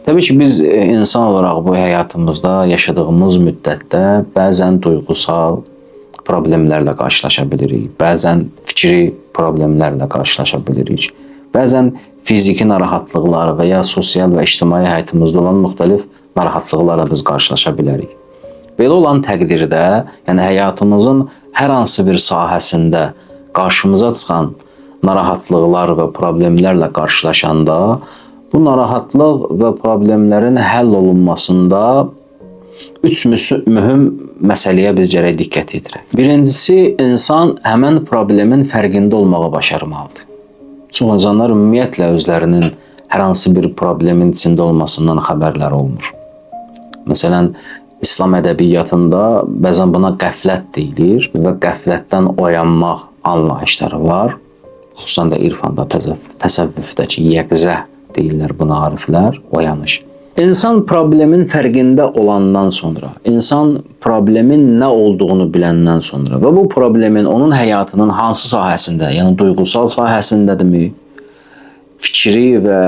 Təbii ki, biz insan olaraq bu həyatımızda yaşadığımız müddətdə bəzən duyğusal problemlərlə qarşılaşa bilirik, bəzən fikri problemlərlə qarşılaşa bilirik, bəzən fiziki narahatlıqlar və ya sosial və ictimai həyatımızda olan müxtəlif narahatlıqlarla biz qarşılaşa bilərik. Belə olan təqdirdə, yəni həyatımızın hər hansı bir sahəsində qarşımıza çıxan narahatlıqlar və problemlərlə qarşılaşanda, bu narahatlıq və problemlərin həll olunmasında üç mühüm məsələyə biz gərək diqqət yetirək. Birincisi, insan həmən problemin fərqində olmağı başarmalıdır. Çox insanlar ümumiyyətlə özlərinin hər hansı bir problemin içində olmasından xəbərləri olmur. Məsələn, İslam ədəbiyyatında bəzən buna qəflət deyilir və qəflətdən oyanmaq anlayışları var. Xüsusən də irfanda, təsəvvüfdəki yəqzə deyirlər buna ariflər, oyanış. İnsan problemin fərqində olandan sonra, insan problemin nə olduğunu biləndən sonra və bu problemin onun həyatının hansı sahəsində, yəni duyğusal sahəsindədirmi, fikri və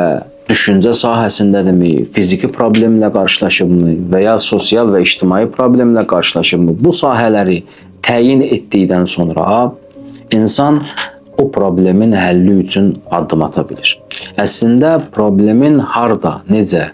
düşüncə sahəsindədirmi, fiziki problemlə qarşılaşıbmı və ya sosial və ictimai problemlə qarşılaşıbmı, bu sahələri təyin etdikdən sonra insan o problemin həlli üçün addım ata bilir. Əslində problemin harda, necə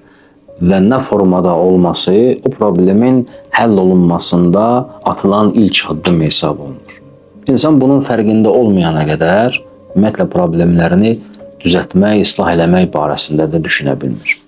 və nə formada olması o problemin həll olunmasında atılan ilk addım hesab olunur. İnsan bunun fərqində olmayana qədər ümumiyyətlə problemlərini düzəltmək, islah eləmək barəsində də düşünə bilmir.